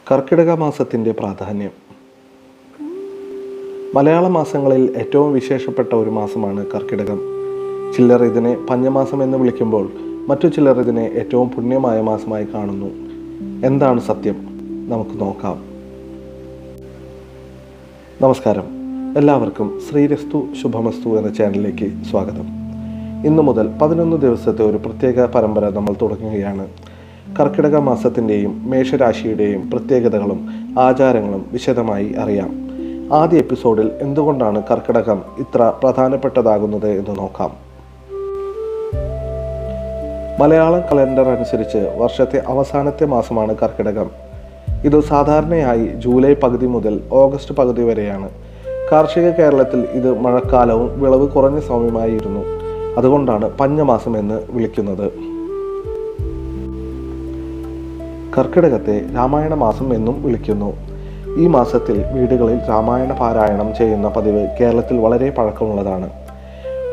കർക്കിടക മാസത്തിൻ്റെ പ്രാധാന്യം. മലയാള മാസങ്ങളിൽ ഏറ്റവും വിശേഷപ്പെട്ട ഒരു മാസമാണ് കർക്കിടകം. ചിലർ ഇതിനെ പഞ്ഞമാസം എന്ന് വിളിക്കുമ്പോൾ മറ്റു ചിലർ ഇതിനെ ഏറ്റവും പുണ്യമായ മാസമായി കാണുന്നു. എന്താണ് സത്യം? നമുക്ക് നോക്കാം. നമസ്കാരം, എല്ലാവർക്കും ശ്രീരസ്തു ശുഭമസ്തു എന്ന ചാനലിലേക്ക് സ്വാഗതം. ഇന്നു മുതൽ 11 ദിവസത്തെ ഒരു പ്രത്യേക പരമ്പര നമ്മൾ തുടങ്ങുകയാണ്. കർക്കിടക മാസത്തിൻ്റെയും മേഷരാശിയുടെയും പ്രത്യേകതകളും ആചാരങ്ങളും വിശദമായി അറിയാം. ആദ്യ എപ്പിസോഡിൽ എന്തുകൊണ്ടാണ് കർക്കിടകം ഇത്ര പ്രധാനപ്പെട്ടതാകുന്നത് എന്ന് നോക്കാം. മലയാളം കലണ്ടർ അനുസരിച്ച് വർഷത്തെ അവസാനത്തെ മാസമാണ് കർക്കിടകം. ഇത് സാധാരണയായി ജൂലൈ പകുതി മുതൽ ഓഗസ്റ്റ് പകുതി വരെയാണ്. കാർഷിക കേരളത്തിൽ ഇത് മഴക്കാലവും വിളവ് കുറഞ്ഞ സമയമായിരുന്നു. അതുകൊണ്ടാണ് പഞ്ഞമാസം എന്ന് വിളിക്കുന്നത്. കർക്കിടകത്തെ രാമായണ മാസം എന്നും വിളിക്കുന്നു. ഈ മാസത്തിൽ വീടുകളിൽ രാമായണ പാരായണം ചെയ്യുന്ന പതിവ് കേരളത്തിൽ വളരെ പഴക്കമുള്ളതാണ്.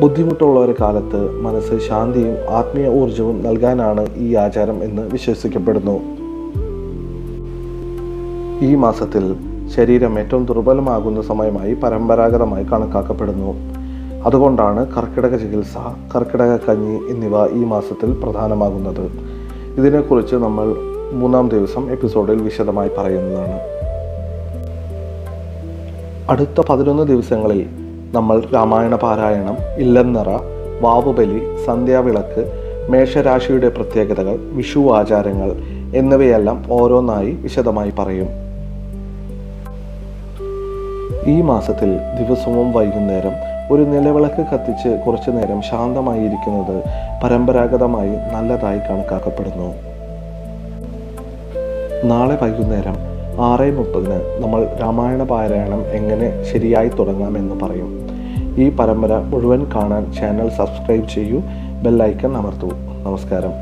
ബുദ്ധിമുട്ടുള്ള ഒരു കാലത്ത് മനസ്സ് ശാന്തിയും ആത്മീയ ഊർജവും നൽകാനാണ് ഈ ആചാരം എന്ന് വിശ്വസിക്കപ്പെടുന്നു. ഈ മാസത്തിൽ ശരീരം ഏറ്റവും ദുർബലമാകുന്ന സമയമായി പരമ്പരാഗതമായി കണക്കാക്കപ്പെടുന്നു. അതുകൊണ്ടാണ് കർക്കിടക ചികിത്സ, കർക്കിടക കഞ്ഞി എന്നിവ ഈ മാസത്തിൽ പ്രധാനമാകുന്നത്. ഇതിനെക്കുറിച്ച് നമ്മൾ 3-ാം ദിവസം എപ്പിസോഡിൽ വിശദമായി പറയുന്നതാണ്. അടുത്ത 11 ദിവസങ്ങളിൽ നമ്മൾ രാമായണ പാരായണം, ഇല്ലന്നറ, വാവുബലി, സന്ധ്യാവിളക്ക്, മേഷരാശിയുടെ പ്രത്യേകതകൾ, വിഷു ആചാരങ്ങൾ എന്നിവയെല്ലാം ഓരോന്നായി വിശദമായി പറയും. ഈ മാസത്തിൽ ദിവസവും വൈകുന്നേരം ഒരു നിലവിളക്ക് കത്തിച്ച് കുറച്ചു നേരം ശാന്തമായിരിക്കുന്നത് പരമ്പരാഗതമായി നല്ലതായി കണക്കാക്കപ്പെടുന്നു. നാളെ വൈകുന്നേരം 6:30 നമ്മൾ രാമായണ പാരായണം എങ്ങനെ ശരിയായി തുടങ്ങാമെന്ന് പറയും. ഈ പരമ്പര മുഴുവൻ കാണാൻ ചാനൽ സബ്സ്ക്രൈബ് ചെയ്യൂ, ബെൽ ഐക്കൺ അമർത്തൂ. നമസ്കാരം.